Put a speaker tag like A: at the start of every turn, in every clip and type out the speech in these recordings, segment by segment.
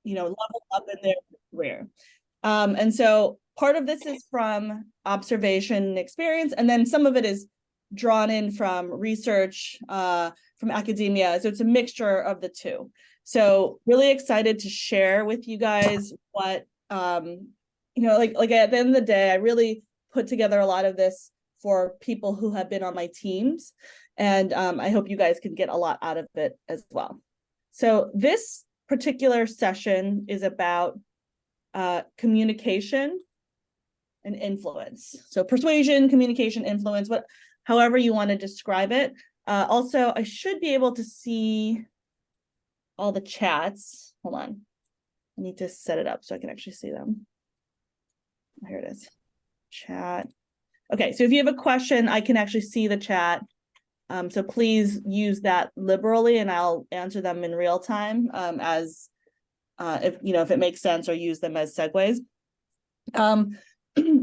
A: level up in their career. And so part of this is from observation and experience, and then some of it is drawn in from research, from academia. So it's a mixture of the two. So really excited to share with you guys what, like at the end of the day, I really put together a lot of this for people who have been on my teams. And I hope you guys can get a lot out of it as well. So this particular session is about communication and influence. So persuasion, communication, influence, however you want to describe it. Also, I should be able to see all the chats. Hold on. I need to set it up so I can actually see them. Here it is. Chat. Okay, so if you have a question, I can actually see the chat. So please use that liberally, and I'll answer them in real time as if it makes sense, or use them as segues.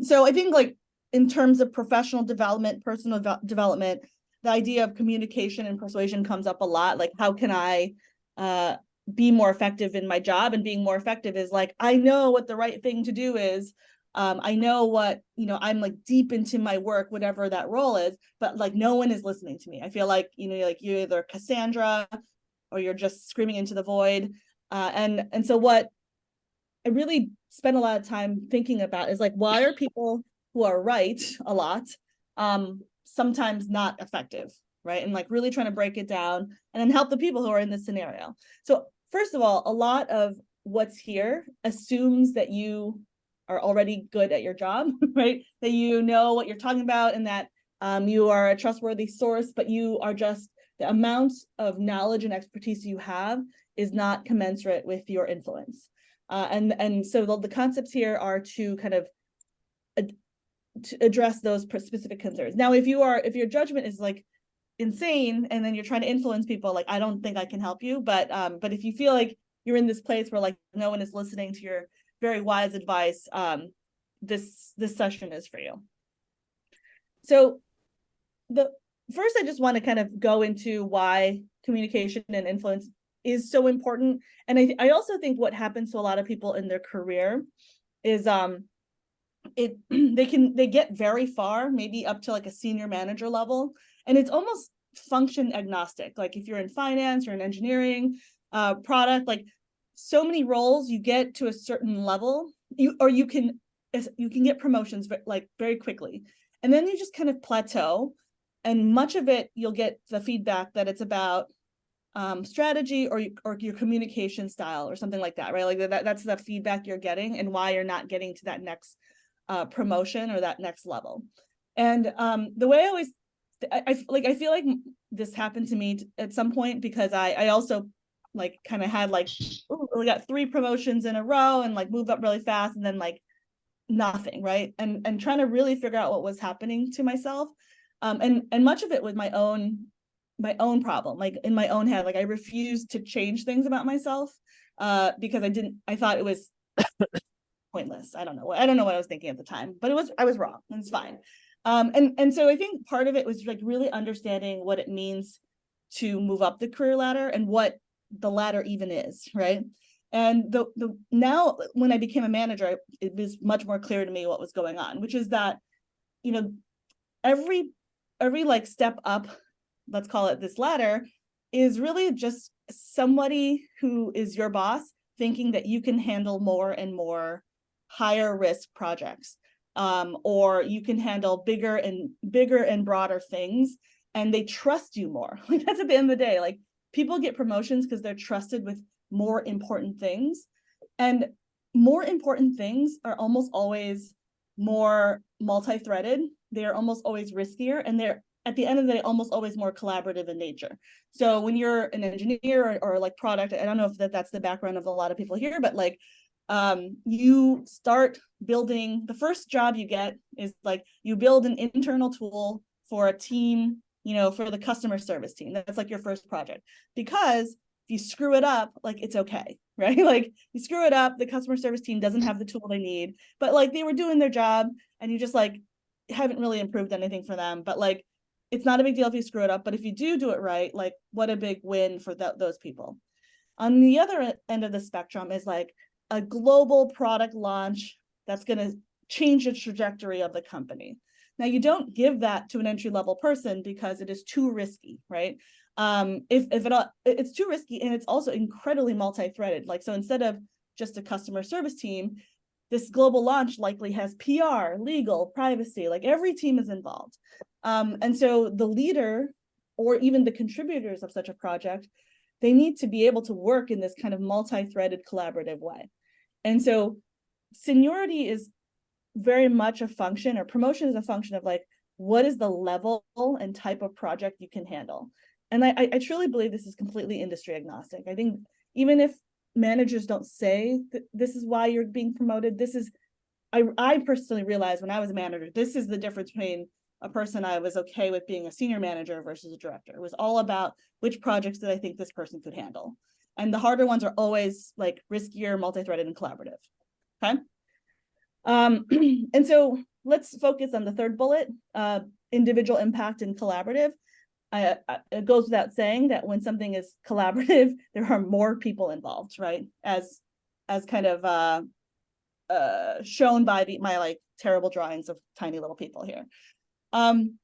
A: So I think, like, in terms of professional development, personal development, the idea of communication and persuasion comes up a lot. Like, how can I be more effective in my job? And being more effective is like, I know what the right thing to do is. I know what, I'm like deep into my work, whatever that role is, but like no one is listening to me. I feel like, like you're either Cassandra or you're just screaming into the void. And so what I really spend a lot of time thinking about is like, why are people who are right a lot sometimes not effective, right? And like really trying to break it down and then help the people who are in this scenario. So first of all, a lot of what's here assumes that you are already good at your job, right? That you know what you're talking about, and that you are a trustworthy source, but you are just, the amount of knowledge and expertise you have is not commensurate with your influence. And so the concepts here are to kind of to address those specific concerns. Now, if your judgment is like insane and then you're trying to influence people, like, I don't think I can help you. But if you feel like you're in this place where like no one is listening to your very wise advice, this session is for you. So first, I just want to kind of go into why communication and influence is so important. And I also think what happens to a lot of people in their career is they get very far, maybe up to like a senior manager level, and it's almost function agnostic. Like if you're in finance or in engineering, product, like so many roles, you get to a certain level, you can get promotions like very quickly, and then you just kind of plateau. And much of it, you'll get the feedback that it's about strategy or your communication style or something like that, right? Like that's the feedback you're getting, and why you're not getting to that next promotion or that next level. And the way I feel like this happened to me at some point, because I also like kind of had like, we got 3 promotions in a row and like moved up really fast, and then like nothing, right? And trying to really figure out what was happening to myself. And much of it was my own problem, like in my own head. Like I refused to change things about myself because I thought it was pointless. I don't know what I was thinking at the time, but I was wrong. It's fine. And so I think part of it was like really understanding what it means to move up the career ladder and what the ladder even is, right? And now when I became a manager, it was much more clear to me what was going on, which is that, every like step up, let's call it this ladder, is really just somebody who is your boss thinking that you can handle more and more higher risk projects, or you can handle bigger and broader things, and they trust you more. Like that's at the end of the day, like people get promotions because they're trusted with more important things, and more important things are almost always more multi-threaded. They're almost always riskier, and they're at the end of the day almost always more collaborative in nature. So when you're an engineer or like product, I don't know if that's the background of a lot of people here, but like you start building, the first job you get is like you build an internal tool for a team, for the customer service team. That's like your first project, because if you screw it up, like it's okay, right? Like you screw it up, the customer service team doesn't have the tool they need, but like they were doing their job, and you just like haven't really improved anything for them. But like it's not a big deal if you screw it up, but if you do it right, like what a big win for those people. On the other end of the spectrum is like a global product launch that's going to change the trajectory of the company. Now, you don't give that to an entry-level person because it is too risky, right? It's too risky, and it's also incredibly multi-threaded. Like, so instead of just a customer service team, this global launch likely has PR, legal, privacy, like every team is involved. And so the leader or even the contributors of such a project, they need to be able to work in this kind of multi-threaded collaborative way. And so seniority is very much a function, or promotion is a function of like, what is the level and type of project you can handle? And I truly believe this is completely industry agnostic. I think even if managers don't say that this is why you're being promoted, this is, I personally realized when I was a manager, this is the difference between a person I was okay with being a senior manager versus a director. It was all about which projects did I think this person could handle. And the harder ones are always like riskier, multi-threaded, and collaborative. Okay. And so let's focus on the third bullet, individual impact and collaborative. It goes without saying that when something is collaborative, there are more people involved, right? As kind of shown by my like terrible drawings of tiny little people here. And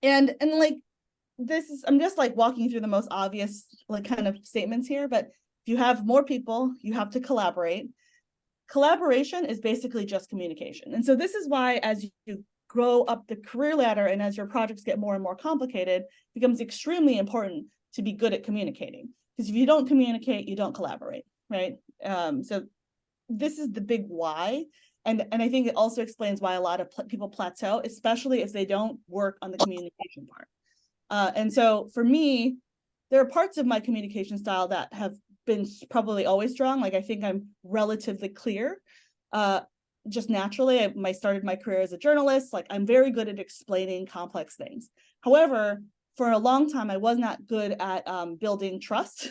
A: like this is, I'm just like walking through the most obvious like kind of statements here, but if you have more people, you have to collaborate. Collaboration is basically just communication. And so this is why as you grow up the career ladder and as your projects get more and more complicated, it becomes extremely important to be good at communicating. Because if you don't communicate, you don't collaborate, right? So this is the big why. And I think it also explains why a lot of people plateau, especially if they don't work on the communication part. And so for me, there are parts of my communication style that have been probably always strong. Like I think I'm relatively clear, just naturally. I started my career as a journalist. Like I'm very good at explaining complex things. However, for a long time, I was not good at building trust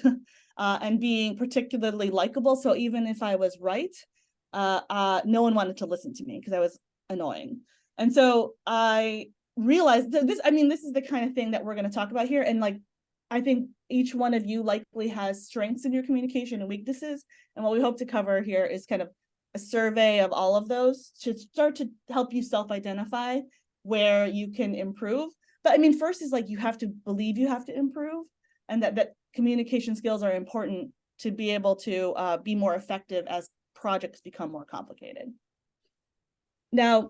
A: and being particularly likable. So even if I was right, no one wanted to listen to me because I was annoying. And so I realized that this is the kind of thing that we're going to talk about here. And like, I think each one of you likely has strengths in your communication and weaknesses. And what we hope to cover here is kind of a survey of all of those to start to help you self-identify where you can improve. But I mean, first is like, you have to believe you have to improve, and that communication skills are important to be able to be more effective as projects become more complicated. Now,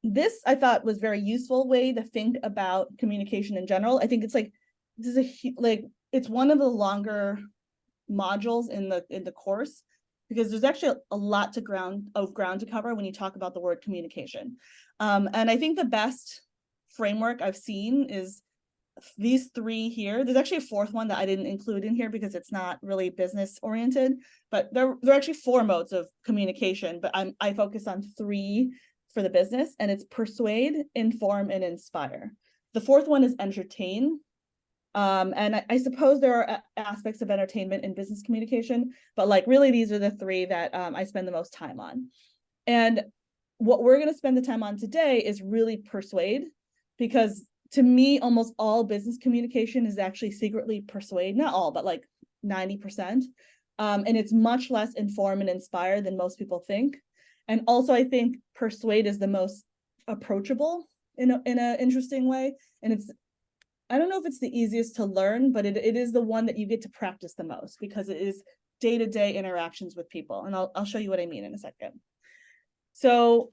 A: this I thought was a very useful way to think about communication in general. I think it's like, this is it's one of the longer modules in the course, because there's actually a lot of ground to cover when you talk about the word communication. And I think the best framework I've seen is these three here. There's actually a fourth one that I didn't include in here because it's not really business oriented, but there are actually 4 modes of communication, but I focus on 3 for the business, and it's persuade, inform, and inspire. The fourth one is entertain. And I suppose there are aspects of entertainment in business communication, but like really these are the 3 that I spend the most time on. And what we're going to spend the time on today is really persuade, because to me, almost all business communication is actually secretly persuade, not all, but like 90%. And it's much less inform and inspire than most people think. And also I think persuade is the most approachable in an interesting way. And I don't know if it's the easiest to learn, but it is the one that you get to practice the most, because it is day-to-day interactions with people. And I'll show you what I mean in a second. So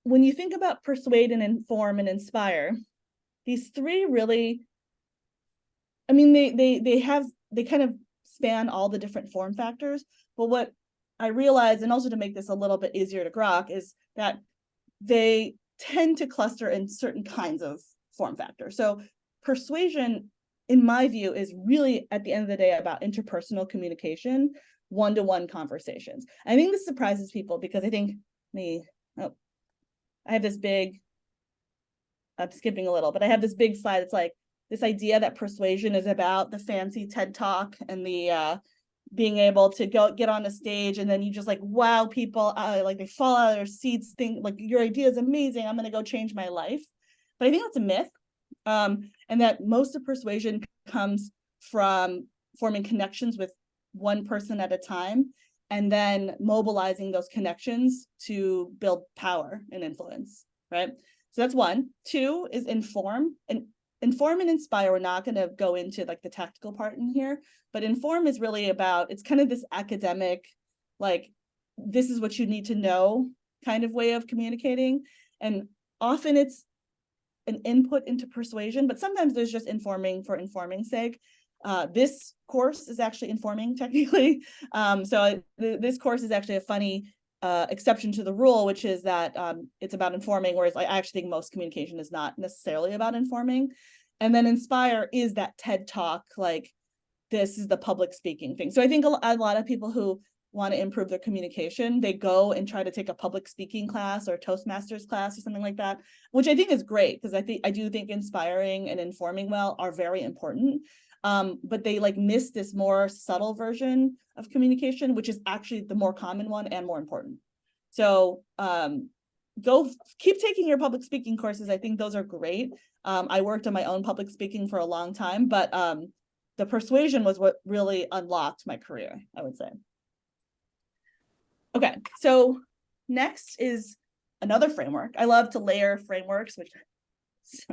A: when you think about persuade and inform and inspire, these 3 really, I mean, they kind of span all the different form factors. But what I realized, and also to make this a little bit easier to grok, is that they tend to cluster in certain kinds of form factors. So persuasion, in my view, is really at the end of the day about interpersonal communication, one-to-one conversations. I think this surprises people because I think I have this big, I'm skipping a little, but I have this big slide. It's like this idea that persuasion is about the fancy TED Talk and the being able to get on a stage and then you just like wow people, like they fall out of their seats, think like your idea is amazing, I'm going to go change my life. But I think that's a myth, and that most of persuasion comes from forming connections with one person at a time, and then mobilizing those connections to build power and influence, right? So that's one. Two is inform. And inform and inspire, we're not going to go into like the tactical part in here, but inform is really about, it's kind of this academic, like, this is what you need to know kind of way of communicating. And often it's an input into persuasion, but sometimes there's just informing for informing's sake. This course is actually informing technically. This course is actually a funny exception to the rule, which is that it's about informing, whereas I actually think most communication is not necessarily about informing. And then inspire is that TED Talk, like, this is the public speaking thing. So I think a lot of people who want to improve their communication, they go and try to take a public speaking class or Toastmasters class or something like that, which I think is great, because I do think inspiring and informing well are very important. But they like miss this more subtle version of communication, which is actually the more common one and more important. So go keep taking your public speaking courses. I think those are great. I worked on my own public speaking for a long time, but the persuasion was what really unlocked my career, I would say. Okay, so next is another framework. I love to layer frameworks, which is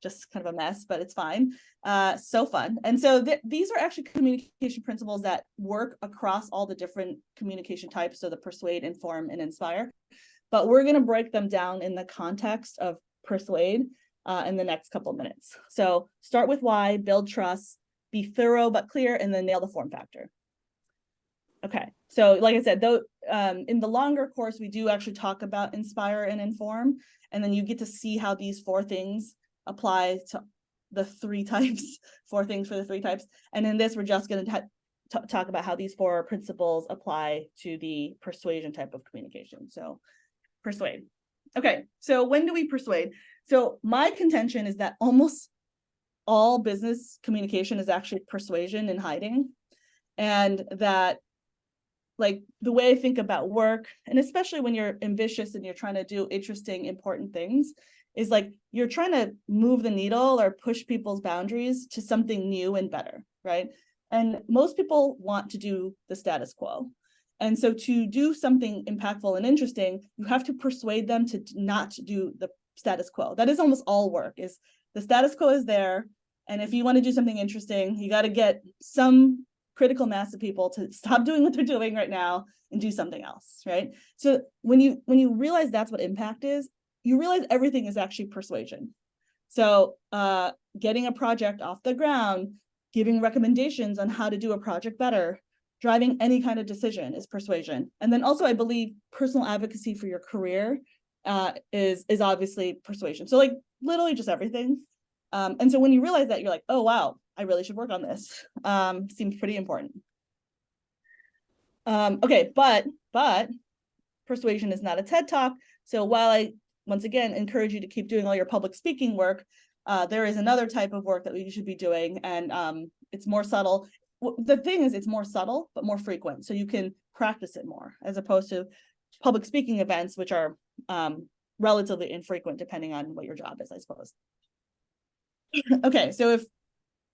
A: just kind of a mess, but it's fine. So fun. And so these are actually communication principles that work across all the different communication types, so the persuade, inform, and inspire. But we're going to break them down in the context of persuade in the next couple of minutes. So start with why, build trust, be thorough but clear, and then nail the form factor. Okay, so like I said, though, in the longer course, we do actually talk about inspire and inform, and then you get to see how these four things apply to the three types, four things for the three types. And in this, we're just going to talk about how these four principles apply to the persuasion type of communication. So persuade. Okay, so when do we persuade? So my contention is that almost all business communication is actually persuasion in hiding, and that, like, the way I think about work, and especially when you're ambitious and you're trying to do interesting, important things, is like you're trying to move the needle or push people's boundaries to something new and better, right? And most people want to do the status quo. And so to do something impactful and interesting, you have to persuade them to not do the status quo. That is almost all work, is the status quo is there. And if you want to do something interesting, you got to get some critical mass of people to stop doing what they're doing right now and do something else, right? So when you realize that's what impact is, you realize everything is actually persuasion. So getting a project off the ground, giving recommendations on how to do a project better, driving any kind of decision is persuasion. And then also, I believe personal advocacy for your career is obviously persuasion. So like literally just everything. And so when you realize that, you're like, oh, wow, I really should work on this. Seems pretty important. Okay, but persuasion is not a TED Talk. So while I, once again, encourage you to keep doing all your public speaking work, there is another type of work that you should be doing, and it's more subtle. The thing is, it's more subtle, but more frequent. So you can practice it more, as opposed to public speaking events, which are relatively infrequent, depending on what your job is, I suppose. Okay, so if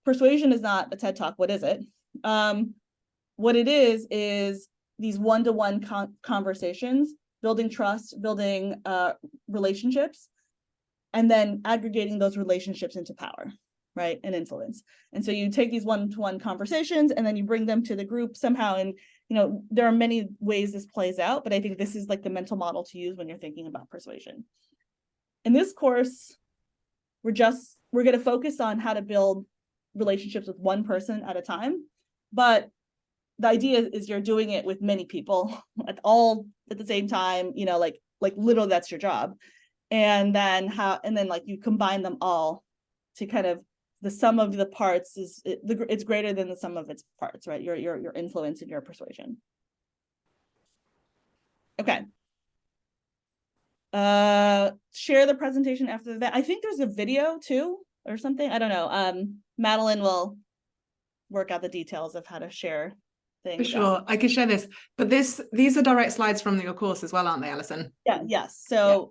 A: persuasion is not a TED Talk, what is it? What it is these one-to-one conversations, building trust, building relationships, and then aggregating those relationships into power, right, and influence. And so you take these one-to-one conversations and then you bring them to the group somehow. And there are many ways this plays out, but I think this is like the mental model to use when you're thinking about persuasion. In this course, we're going to focus on how to build relationships with one person at a time, but the idea is you're doing it with many people at the same time, like literally that's your job. And then like you combine them all to kind of, the sum of the parts it's greater than the sum of its parts, right? Your influence and your persuasion. Okay. Share the presentation after that. I think there's a video too or something. I don't know. Madeline will work out the details of how to share things.
B: For sure, I can share this, but these are direct slides from your course as well, aren't they, Alison?
A: Yeah, yes. So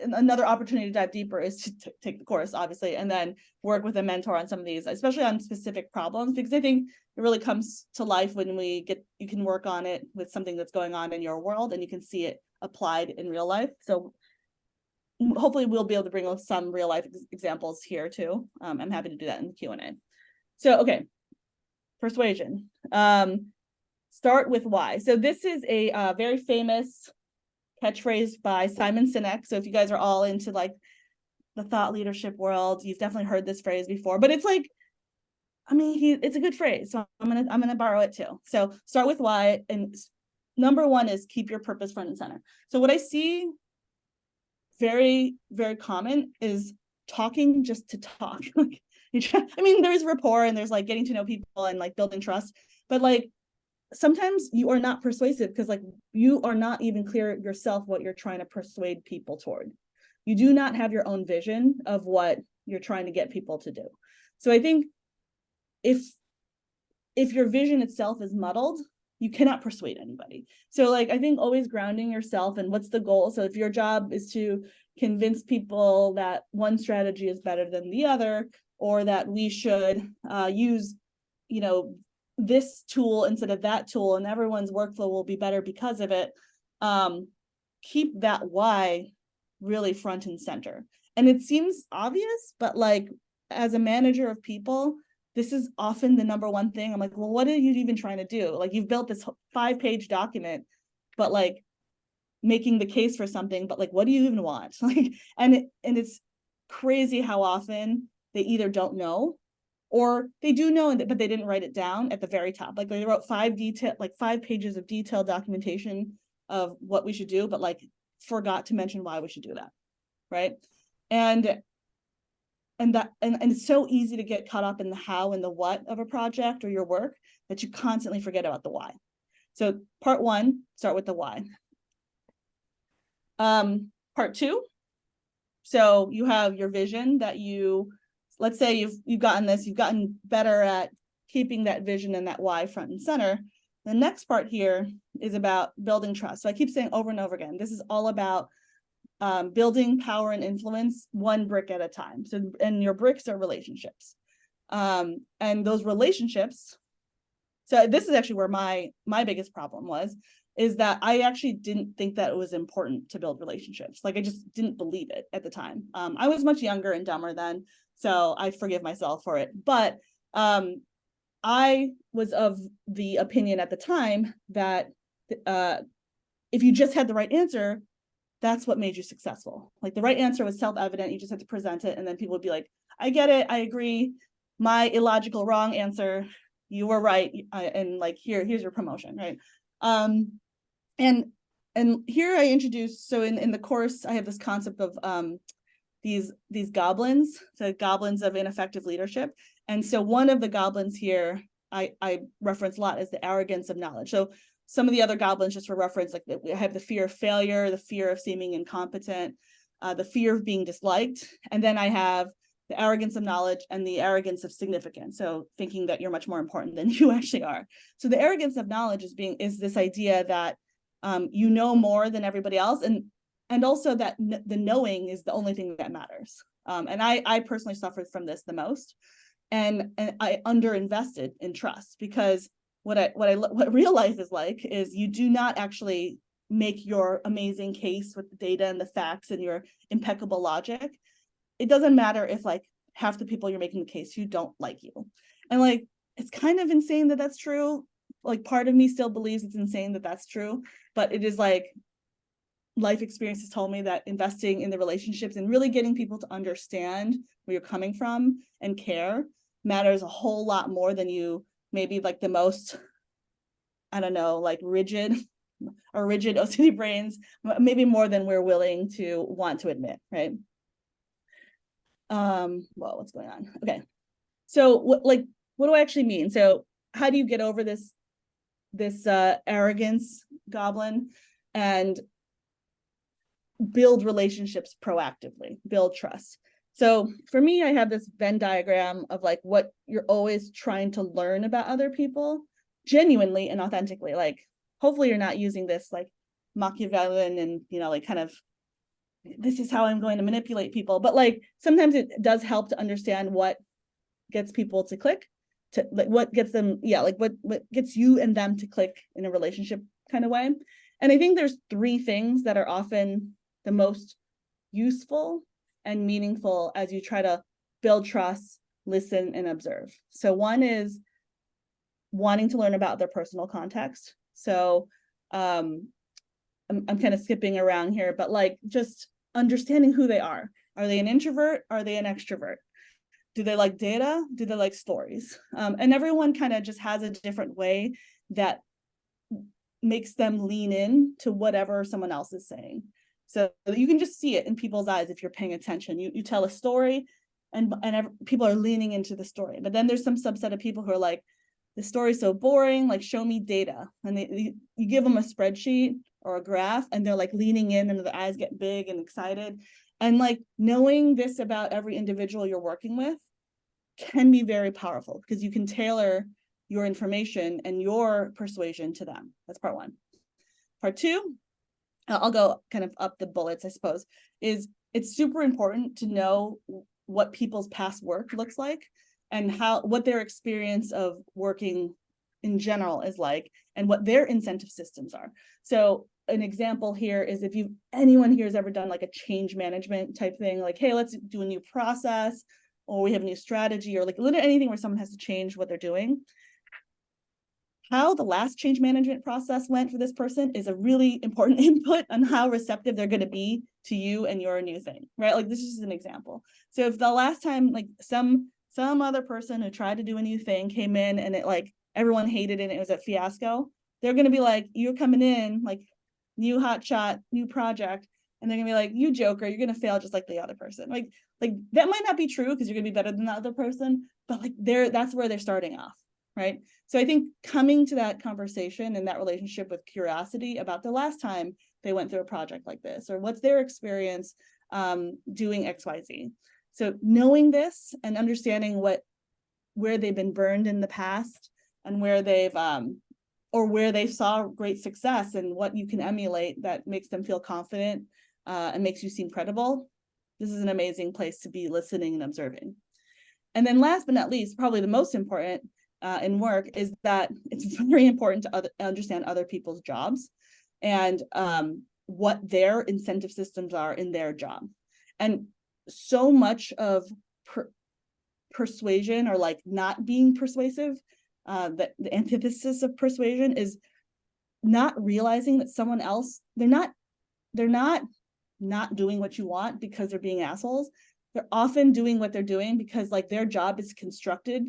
A: another opportunity to dive deeper is to take the course, obviously, and then work with a mentor on some of these, especially on specific problems, because I think it really comes to life when you can work on it with something that's going on in your world and you can see it applied in real life. So hopefully we'll be able to bring some real life examples here too. I'm happy to do that in the Q&A. So, okay, persuasion. Start with why. So this is a very famous catchphrase by Simon Sinek. So if you guys are all into like the thought leadership world, you've definitely heard this phrase before, but it's like, I mean, it's a good phrase. So I'm gonna borrow it too. So start with why. And number one is keep your purpose front and center. So what I see very, very common is talking just to talk. I mean, there's rapport and there's like getting to know people and like building trust, but like sometimes you are not persuasive because like you are not even clear yourself what you're trying to persuade people toward. You do not have your own vision of what you're trying to get people to do. So I think if your vision itself is muddled, you cannot persuade anybody. So like I think always grounding yourself and what's the goal. So if your job is to convince people that one strategy is better than the other, or that we should use, this tool instead of that tool, and everyone's workflow will be better because of it, keep that why really front and center. And it seems obvious, but like as a manager of people, this is often the number one thing. I'm like, well, what are you even trying to do? Like you've built this 5-page document, but like making the case for something, but like, what do you even want? Like, and it's crazy how often they either don't know or they do know, but they didn't write it down at the very top. Like they wrote 5 pages of detailed documentation of what we should do, but like forgot to mention why we should do that, right? And it's so easy to get caught up in the how and the what of a project or your work that you constantly forget about the why. So part one, start with the why. Part two, so you have your vision that let's say you've gotten better at keeping that vision and that why front and center. The next part here is about building trust. So I keep saying over and over again, this is all about building power and influence one brick at a time. So, and your bricks are relationships. And those relationships, so this is actually where my biggest problem is that I actually didn't think that it was important to build relationships. Like I just didn't believe it at the time. I was much younger and dumber then, so I forgive myself for it. But I was of the opinion at the time that if you just had the right answer, that's what made you successful. Like the right answer was self-evident. You just had to present it, and then people would be like, I get it, I agree. My illogical wrong answer, you were right, and like here's your promotion, right? And here I introduce, so in the course, I have this concept of these goblins, so goblins of ineffective leadership. And so one of the goblins here I reference a lot is the arrogance of knowledge. So some of the other goblins, just for reference, like we have the fear of failure, the fear of seeming incompetent, the fear of being disliked, and then I have the arrogance of knowledge and the arrogance of significance. So thinking that you're much more important than you actually are. So the arrogance of knowledge is this idea that you know more than everybody else, and also that the knowing is the only thing that matters. And I personally suffered from this the most, and I underinvested in trust, because what real life is like is you do not actually make your amazing case with the data and the facts and your impeccable logic. It doesn't matter if like half the people you're making the case who don't like you. And like, it's kind of insane that that's true. Like part of me still believes it's insane that that's true, but it is like life experience has told me that investing in the relationships and really getting people to understand where you're coming from and care matters a whole lot more than you maybe like the most, I don't know, like rigid OCD brains, maybe more than we're willing to want to admit, right? Well, what's going on? Okay. So what do I actually mean? So how do you get over this arrogance goblin and build relationships proactively, build trust? So for me, I have this Venn diagram of like what you're always trying to learn about other people genuinely and authentically. Like hopefully you're not using this like Machiavellian and like kind of this is how I'm going to manipulate people. But like sometimes it does help to understand what gets people to click, to like what gets them, like what gets you and them to click in a relationship kind of way. And I think there's 3 things that are often the most useful and meaningful as you try to build trust, listen, and observe. So one is wanting to learn about their personal context. So I'm kind of skipping around here, but like just understanding who they are. Are they an introvert? Are they an extrovert? Do they like data? Do they like stories? And everyone kind of just has a different way that makes them lean in to whatever someone else is saying. So you can just see it in people's eyes if you're paying attention. You tell a story and people are leaning into the story. But then there's some subset of people who are like, the story's so boring, like show me data. And you give them a spreadsheet or a graph and they're like leaning in and the eyes get big and excited. And like knowing this about every individual you're working with can be very powerful because you can tailor your information and your persuasion to them. That's part 1. Part 2, I'll go kind of up the bullets, I suppose, is it's super important to know what people's past work looks like and what their experience of working in general is like and what their incentive systems are. So an example here is if anyone here has ever done like a change management type thing, like, hey, let's do a new process, or we have a new strategy, or like literally anything where someone has to change what they're doing. How the last change management process went for this person is a really important input on how receptive they're going to be to you and your new thing, right? Like this is just an example. So if the last time like some other person who tried to do a new thing came in and it like everyone hated it and it was a fiasco, they're going to be like, you're coming in like new hot shot, new project, and they're gonna be like, you joker, you're gonna fail just like the other person. Like that might not be true because you're gonna be better than the other person, but like that's where they're starting off, right? So I think coming to that conversation and that relationship with curiosity about the last time they went through a project like this, or what's their experience doing XYZ. So knowing this and understanding where they've been burned in the past and where they've or where they saw great success and what you can emulate that makes them feel confident and makes you seem credible. This is an amazing place to be listening and observing. And then last but not least, probably the most important in work is that it's very important to understand other people's jobs and what their incentive systems are in their job. And so much of persuasion or like not being persuasive, the antithesis of persuasion is not realizing that someone else, they're not doing what you want because they're being assholes. They're often doing what they're doing because like their job is constructed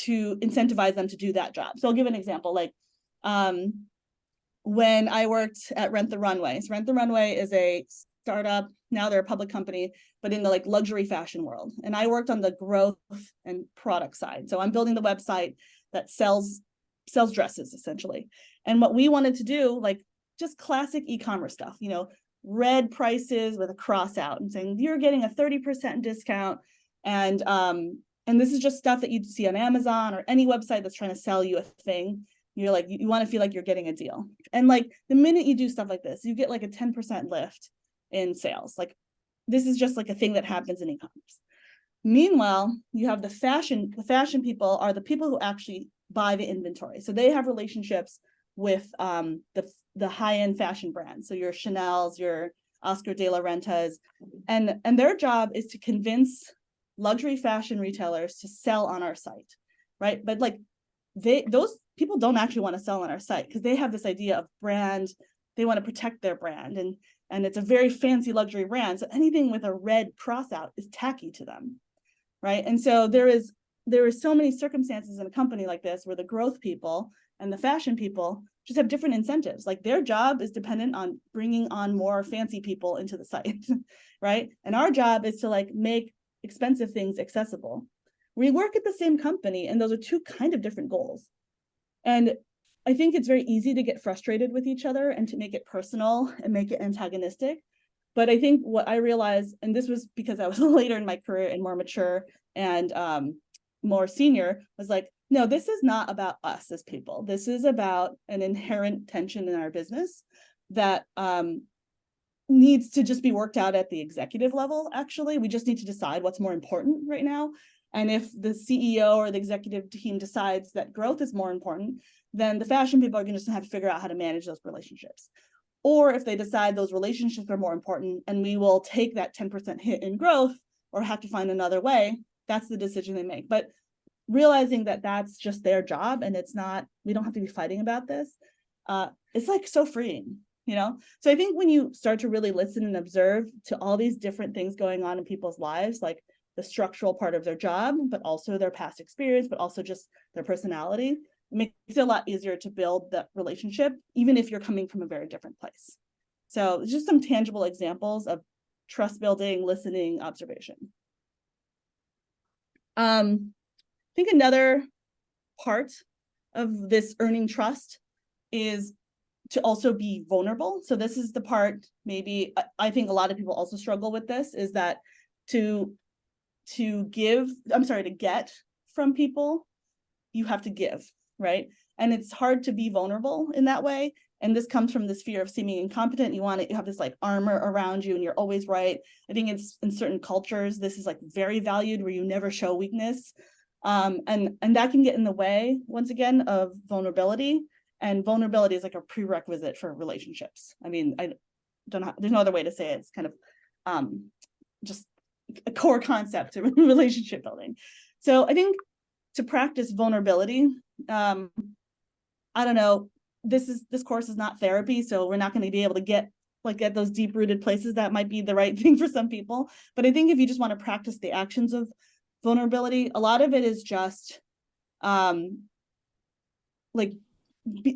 A: to incentivize them to do that job. So I'll give an example. Like when I worked at Rent the Runway. So Rent the Runway is a startup. Now they're a public company, but in the like luxury fashion world. And I worked on the growth and product side. So I'm building the website that sells dresses essentially. And what we wanted to do, like just classic e-commerce stuff, red prices with a cross out and saying you're getting a 30% discount. And this is just stuff that you'd see on Amazon or any website that's trying to sell you a thing. You're like, you want to feel like you're getting a deal. And like the minute you do stuff like this, you get like a 10% lift in sales. Like this is just like a thing that happens in e-commerce. Meanwhile, you have the fashion people are the people who actually buy the inventory. So they have relationships with the high-end fashion brands. So your Chanel's, your Oscar de la Renta's, and their job is to convince luxury fashion retailers to sell on our site, right? But like those people don't actually want to sell on our site because they have this idea of brand. They want to protect their brand, and it's a very fancy luxury brand. So anything with a red cross out is tacky to them, right? And so there is so many circumstances in a company like this where the growth people and the fashion people just have different incentives. Like their job is dependent on bringing on more fancy people into the site, right? And our job is to like make expensive things accessible. We work at the same company, and those are two kind of different goals. And I think it's very easy to get frustrated with each other and to make it personal and make it antagonistic. But I think what I realized, and this was because I was later in my career and more mature and more senior, was like, no, this is not about us as people. This is about an inherent tension in our business that needs to just be worked out at the executive level. Actually, we just need to decide what's more important right now. And if the CEO or the executive team decides that growth is more important, then the fashion people are going to just have to figure out how to manage those relationships. Or if they decide those relationships are more important and we will take that 10% hit in growth or have to find another way, that's the decision they make. But realizing that that's just their job and it's not, we don't have to be fighting about this. It's like so freeing, you know? So I think when you start to really listen and observe to all these different things going on in people's lives, like the structural part of their job, but also their past experience, but also just their personality, it makes it a lot easier to build that relationship, even if you're coming from a very different place. So just some tangible examples of trust building, listening, observation. I think another part of this earning trust is to also be vulnerable. So this is the part, maybe I think a lot of people also struggle with this, is that to get from people, you have to give, right? And it's hard to be vulnerable in that way. And this comes from this fear of seeming incompetent. You have this like armor around you and you're always right. I think it's in certain cultures, this is like very valued, where you never show weakness. And that can get in the way, once again, of vulnerability. And vulnerability is like a prerequisite for relationships. I mean, I don't know, there's no other way to say it. It's kind of just a core concept of relationship building. So I think to practice vulnerability, I don't know, this course is not therapy, so we're not going to be able to get those deep-rooted places. That might be the right thing for some people. But I think if you just want to practice the actions of vulnerability, a lot of it is just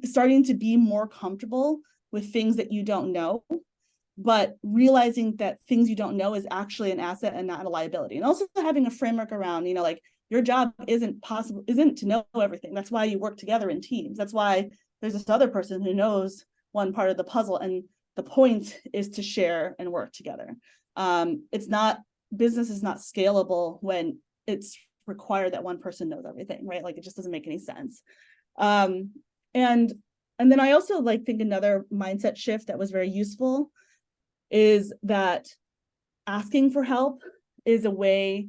A: starting to be more comfortable with things that you don't know, but realizing that things you don't know is actually an asset and not a liability. And also having a framework around, like your job isn't to know everything. That's why you work together in teams. That's why there's this other person who knows one part of the puzzle. And the point is to share and work together. Business is not scalable when it's required that one person knows everything, right? Like it just doesn't make any sense. And then I also think another mindset shift that was very useful is that asking for help is a way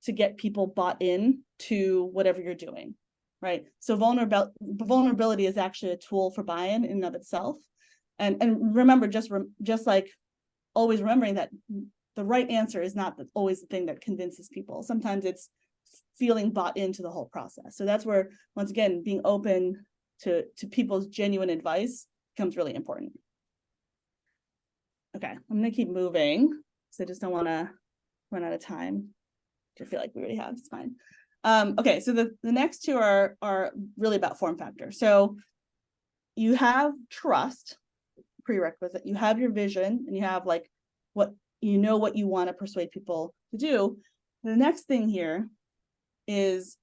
A: to get people bought in to whatever you're doing, right? So vulnerability is actually a tool for buy-in in and of itself. And remember, just like always remembering that the right answer is not always the thing that convinces people. Sometimes it's feeling bought into the whole process. So that's where, once again, being open to people's genuine advice becomes really important. Okay, I'm gonna keep moving because I just don't want to run out of time. I feel like we already have, it's fine. Okay, so the next two are really about form factor. So you have trust, prerequisite, you have your vision, and you have what you want to persuade people to do. The next thing here is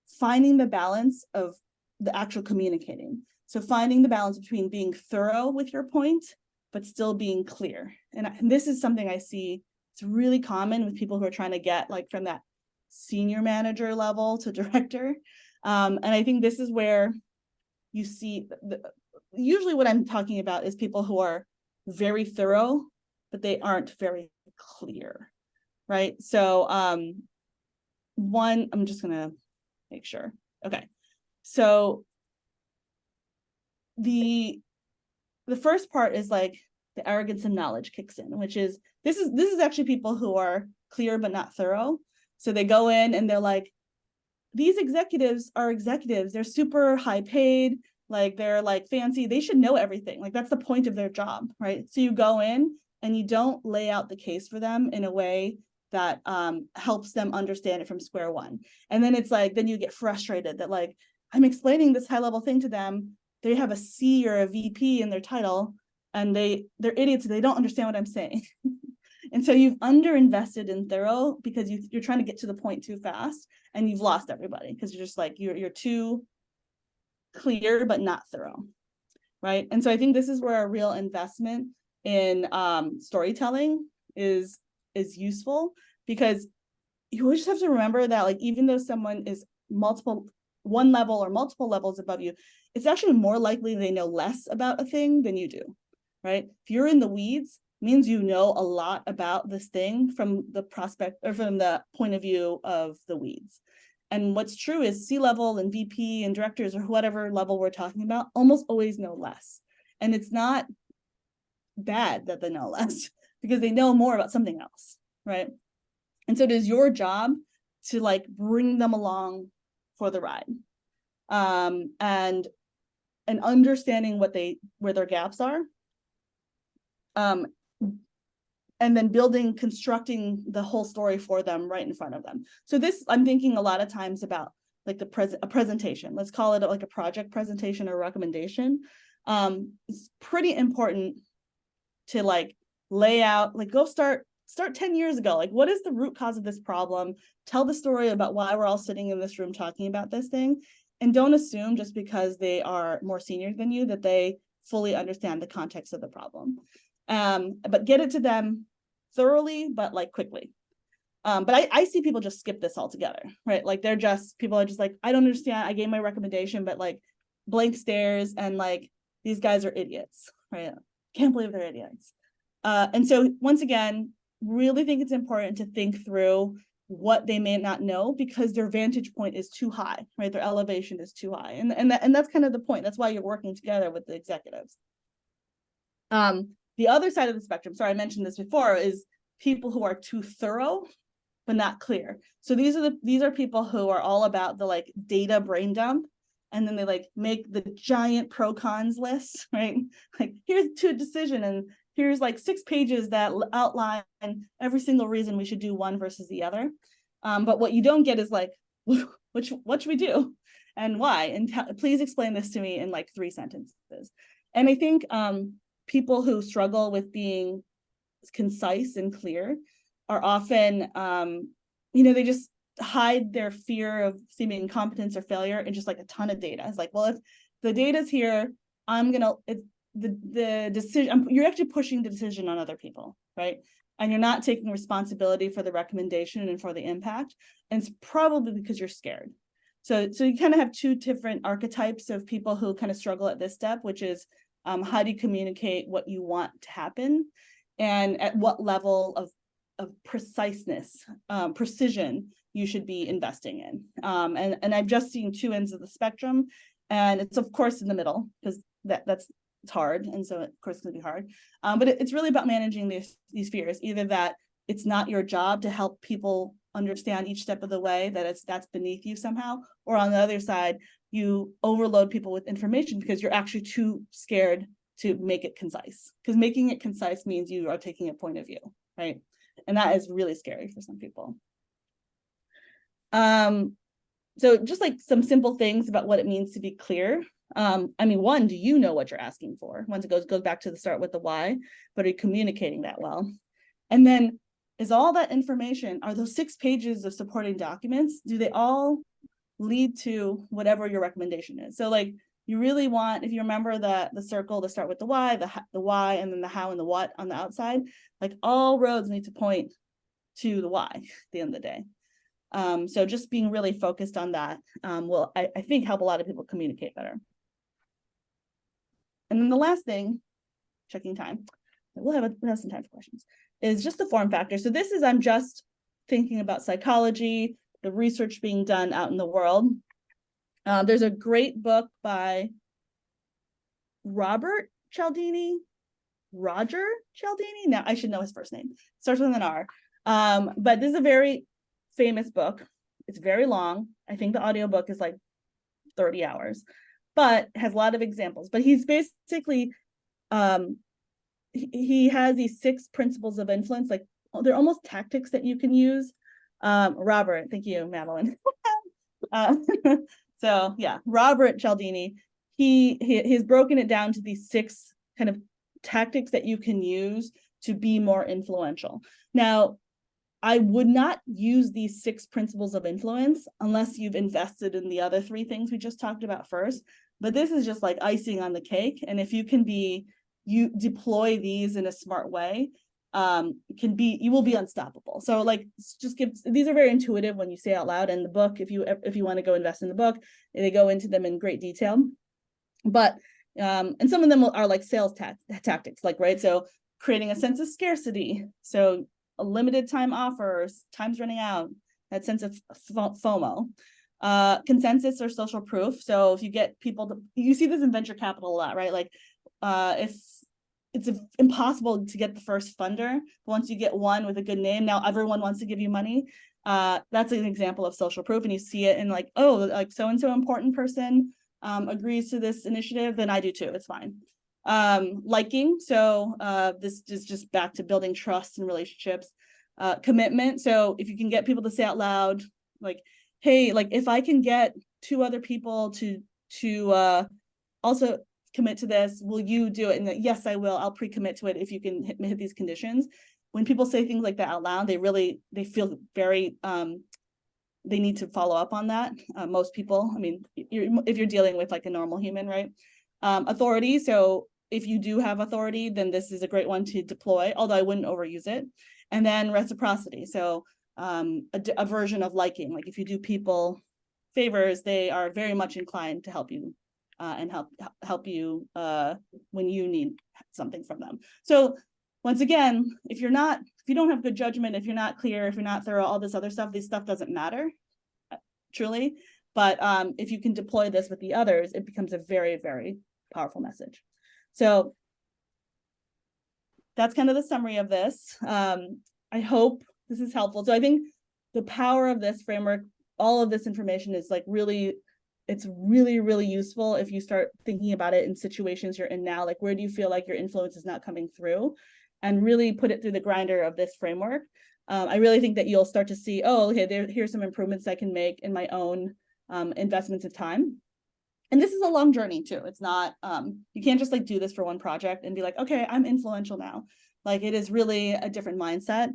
A: finding the balance of the actual communicating. So finding the balance between being thorough with your point, but still being clear. And this is something I see, it's really common with people who are trying to get from that senior manager level to director. And I think this is where you see, usually what I'm talking about is people who are very thorough, but they aren't very clear, right? So I'm just gonna make sure. Okay, so the first part is the arrogance of knowledge kicks in, which is this is actually people who are clear but not thorough. So they go in and they're like, these executives are executives, they're super high paid, they're fancy, they should know everything, that's the point of their job, right? So you go in and you don't lay out the case for them in a way that helps them understand it from square one. And then it's then you get frustrated that I'm explaining this high level thing to them, they have a C or a VP in their title, and they're idiots, they don't understand what I'm saying. And so you've underinvested in thorough because you're trying to get to the point too fast, and you've lost everybody because you're just you're too clear but not thorough, right? And so I think this is where a real investment in storytelling is useful, because you just have to remember that even though someone is one level or multiple levels above you, it's actually more likely they know less about a thing than you do, right? If you're in the weeds, means you know a lot about this thing from the prospect or from the point of view of the weeds. And what's true is C-level and VP and directors or whatever level we're talking about almost always know less. And it's not bad that they know less because they know more about something else, right? And so it is your job to like bring them along for the ride. And understanding where their gaps are. And then constructing the whole story for them right in front of them. So this, I'm thinking a lot of times about like a presentation. Let's call it like a project presentation or recommendation. It's pretty important to like lay out, like go start 10 years ago. Like, what is the root cause of this problem? Tell the story about why we're all sitting in this room talking about this thing. And don't assume just because they are more senior than you that they fully understand the context of the problem. But get it to them thoroughly, but like quickly. But I see people just skip this altogether, right? Like people are just like, I don't understand. I gave my recommendation, but like blank stares and like, these guys are idiots, right? Can't believe they're idiots. And so once again, really think it's important to think through what they may not know because their vantage point is too high, right? Their elevation is too high. And that's kind of the point. That's why you're working together with the executives. The other side of the spectrum, sorry, I mentioned this before, is people who are too thorough, but not clear. So these are people who are all about the like data brain dump. And then they like make the giant pro cons list, right? Like here's to a decision and here's like 6 pages that outline every single reason we should do one versus the other. But what you don't get is like, what should we do and why? And please explain this to me in like 3 sentences. And I think people who struggle with being concise and clear are often, they just hide their fear of seeming incompetence or failure in just like a ton of data. It's like, well, if the data's here, the decision, you're actually pushing the decision on other people, right? And you're not taking responsibility for the recommendation and for the impact. And it's probably because you're scared. So you kind of have 2 different archetypes of people who kind of struggle at this step, which is how do you communicate what you want to happen and at what level of preciseness, precision you should be investing in. And I've just seen 2 ends of the spectrum, and it's of course in the middle because it's hard, and so of course it's gonna be hard. But it's really about managing these fears, either that it's not your job to help people understand each step of the way, that's beneath you somehow, or on the other side, you overload people with information because you're actually too scared to make it concise. Because making it concise means you are taking a point of view, right? And that is really scary for some people. So just like some simple things about what it means to be clear. One, do you know what you're asking for? Once it goes back to the start with the why, but are you communicating that well? And then is all that information, are those 6 pages of supporting documents, do they all lead to whatever your recommendation is? So like you really want, if you remember the circle to start with the why, the why, and then the how and the what on the outside, like all roads need to point to the why at the end of the day. So just being really focused on that will, I think, help a lot of people communicate better. And then the last thing, checking time, we'll have some time for questions, is just the form factor. So this is, I'm just thinking about psychology, the research being done out in the world. There's a great book by Roger Cialdini. Now I should know his first name. Starts with an R. But this is a very famous book. It's very long. I think the audiobook is like 30 hours, but has a lot of examples. But he's basically, he has these 6 principles of influence. Like they're almost tactics that you can use. Robert, thank you, Madeline. So yeah, Robert Cialdini, he's broken it down to these 6 kind of tactics that you can use to be more influential. Now, I would not use these 6 principles of influence unless you've invested in the other 3 things we just talked about first. But this is just like icing on the cake. And if you deploy these in a smart way, you will be unstoppable. So like, these are very intuitive when you say out loud. And the book, if you want to go invest in the book, they go into them in great detail. But and some of them are like sales tactics, like, right? So creating a sense of scarcity. So a limited time offers, time's running out, that sense of FOMO. Consensus or social proof. So if you get people to, you see this in venture capital a lot, right? Like if it's impossible to get the first funder, but once you get one with a good name, now everyone wants to give you money. That's an example of social proof, and you see it in like, oh, like so-and-so important person agrees to this initiative, then I do too, it's fine. Liking, so this is just back to building trust and relationships. Commitment, so if you can get people to say out loud, like, hey, like if I can get 2 other people to also commit to this, will you do it? And yes, I will, I'll pre-commit to it if you can hit these conditions. When people say things like that out loud, they feel very, they need to follow up on that. Most people, I mean, if you're dealing with like a normal human, right? Authority, so if you do have authority, then this is a great one to deploy, although I wouldn't overuse it. And then reciprocity, so a version of liking, like if you do people favors, they are very much inclined to help you and help you when you need something from them. So once again, if you don't have good judgment, if you're not clear, if you're not thorough, all this other stuff, this stuff doesn't matter, truly. But if you can deploy this with the others, it becomes a very, very powerful message. So that's kind of the summary of this. I hope this is helpful. So I think the power of this framework, all of this information is like really, it's really, really useful if you start thinking about it in situations you're in now, like where do you feel like your influence is not coming through, and really put it through the grinder of this framework. I really think that you'll start to see, oh, okay, here's some improvements I can make in my own investments of time. And this is a long journey too. It's not, you can't just like do this for one project and be like, okay, I'm influential now. Like it is really a different mindset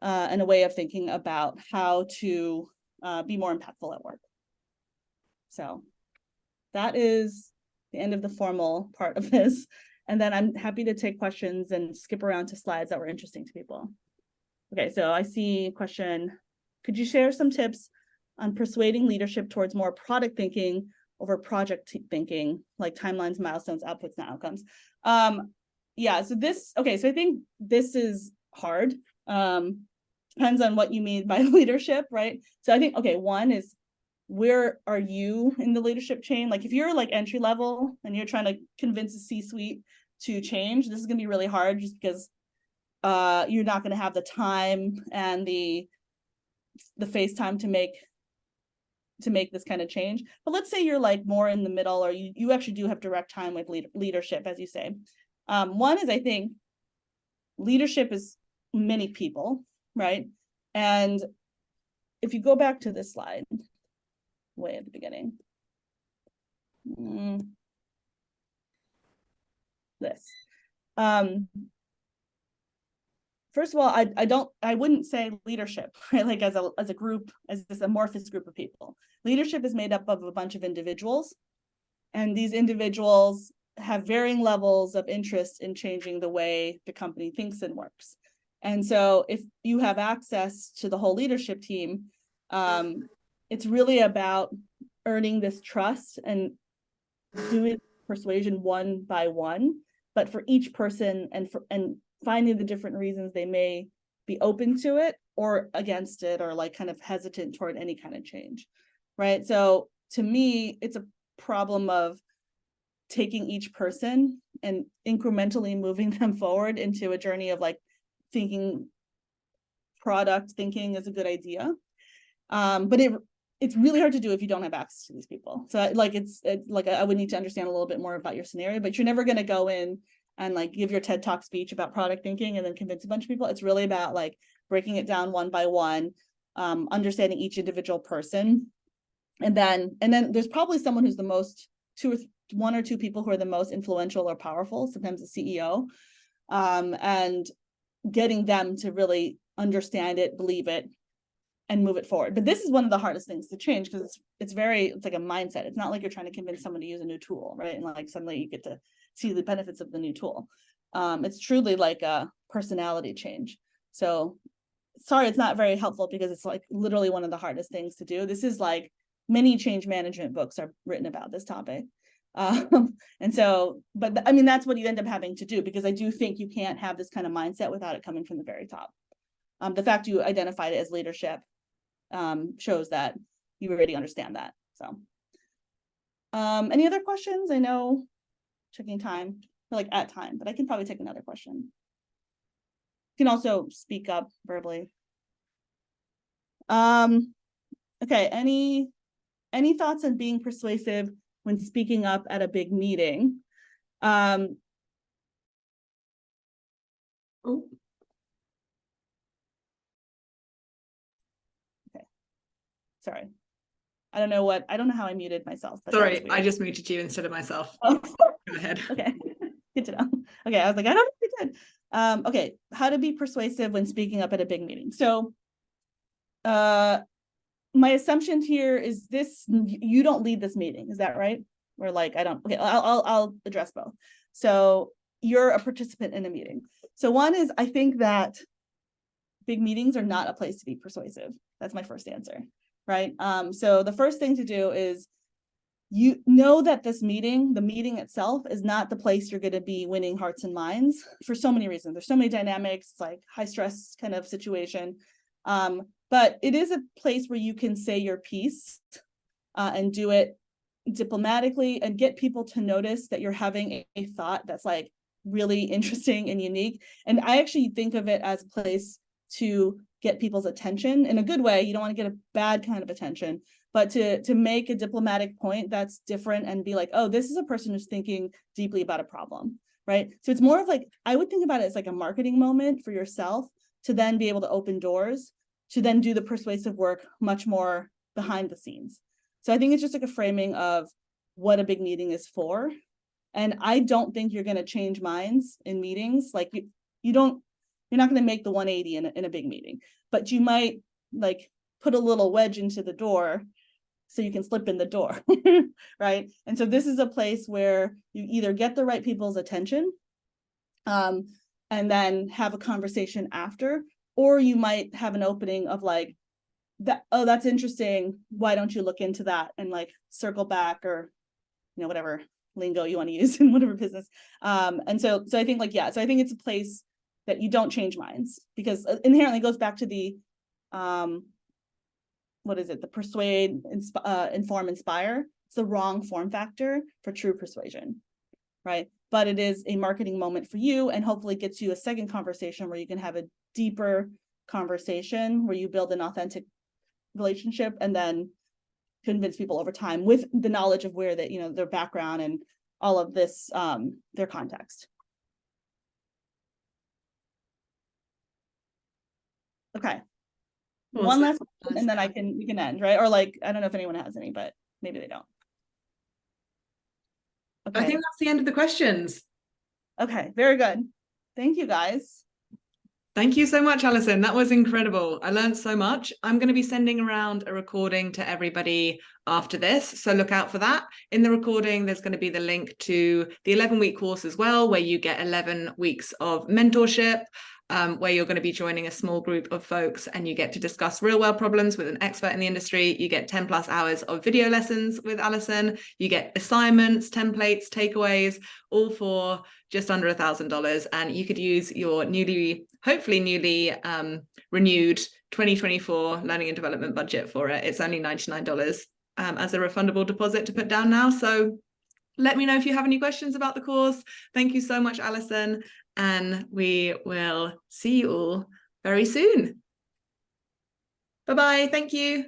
A: and a way of thinking about how to be more impactful at work. So that is the end of the formal part of this. And then I'm happy to take questions and skip around to slides that were interesting to people. Okay, so I see a question. Could you share some tips on persuading leadership towards more product thinking over project thinking, like timelines, milestones, outputs, and outcomes? Yeah, so I think this is hard. Depends on what you mean by leadership, right? So I think, okay, one is, where are you in the leadership chain? Like if you're like entry level and you're trying to convince a C-suite to change, this is gonna be really hard just because you're not gonna have the time and the face time to make this kind of change. But let's say you're like more in the middle, or you actually do have direct time with leadership, as you say. One is, I think leadership is many people, right? And if you go back to this slide, way at the beginning, this. First of all, I wouldn't say leadership, right? Like as a group, as this amorphous group of people. Leadership is made up of a bunch of individuals, and these individuals have varying levels of interest in changing the way the company thinks and works. And so if you have access to the whole leadership team, it's really about earning this trust and doing persuasion one by one, but for each person, and finding the different reasons they may be open to it or against it, or like kind of hesitant toward any kind of change, right? So to me, it's a problem of taking each person and incrementally moving them forward into a journey of like thinking product thinking is a good idea. But it's really hard to do if you don't have access to these people. So like it's like I would need to understand a little bit more about your scenario, but you're never going to go in and like give your TED Talk speech about product thinking and then convince a bunch of people. It's really about like breaking it down one by one, understanding each individual person. And then there's probably someone who's the most, one or two people who are the most influential or powerful, sometimes the CEO, and getting them to really understand it, believe it, and move it forward. But this is one of the hardest things to change, because it's like a mindset. It's not like you're trying to convince someone to use a new tool, right? And like suddenly you get to see the benefits of the new tool. It's truly like a personality change. So sorry, it's not very helpful, because it's like literally one of the hardest things to do. This is like many change management books are written about this topic. And so, but I mean, that's what you end up having to do, because I do think you can't have this kind of mindset without it coming from the very top. The fact you identified it as leadership shows that you already understand that. So any other questions? I know checking time, we're like at time, but I can probably take another question. You can also speak up verbally. Okay, any thoughts on being persuasive when speaking up at a big meeting? Oh. Okay, sorry. I don't know how I muted myself. But
B: sorry, I just muted you instead of myself.
A: Oh.
B: Go ahead.
A: Okay, good to know. Okay, I was like, I don't know if you did. Okay, how to be persuasive when speaking up at a big meeting. So my assumption here is this: you don't lead this meeting, is that right? Or like, I don't. Okay, I'll address both. So you're a participant in a meeting. So one is, I think that big meetings are not a place to be persuasive. That's my first answer, right? So the first thing to do is, you know that this meeting, the meeting itself, is not the place you're going to be winning hearts and minds for so many reasons. There's so many dynamics, like high stress kind of situation. But it is a place where you can say your piece and do it diplomatically and get people to notice that you're having a thought that's like really interesting and unique. And I actually think of it as a place to get people's attention in a good way. You don't want to get a bad kind of attention, but to make a diplomatic point that's different and be like, oh, this is a person who's thinking deeply about a problem, right? So it's more of like, I would think about it as like a marketing moment for yourself to then be able to open doors, to then do the persuasive work much more behind the scenes. So I think it's just like a framing of what a big meeting is for. And I don't think you're going to change minds in meetings. Like you're not going to make the 180 in a big meeting, but you might like put a little wedge into the door so you can slip in the door, right? And so this is a place where you either get the right people's attention and then have a conversation after, or you might have an opening of like, that, oh, that's interesting, why don't you look into that, and like circle back, or whatever lingo you want to use in whatever business. And so I think like, yeah, so I think it's a place that you don't change minds, because inherently goes back to the what is it, the persuade, inform, inspire. It's the wrong form factor for true persuasion, right? But it is a marketing moment for you, and hopefully gets you a second conversation where you can have a deeper conversation where you build an authentic relationship and then convince people over time with the knowledge of where that, their background and all of this, their context. Okay. Awesome. One last question, and then we can end, right? Or like, I don't know if anyone has any, but maybe they don't.
B: Okay. I think that's the end of the questions.
A: Okay, very good. Thank you, guys.
B: Thank you so much, Alison. That was incredible. I learned so much. I'm going to be sending around a recording to everybody after this, so look out for that. In the recording, there's going to be the link to the 11-week course as well, where you get 11 weeks of mentorship, where you're going to be joining a small group of folks and you get to discuss real world problems with an expert in the industry. You get 10 plus hours of video lessons with Alison. You get assignments, templates, takeaways, all for just under $1,000. And you could use your hopefully newly renewed 2024 learning and development budget for it. It's only $99 as a refundable deposit to put down now. So let me know if you have any questions about the course. Thank you so much, Alison. And we will see you all very soon. Bye-bye. Thank you.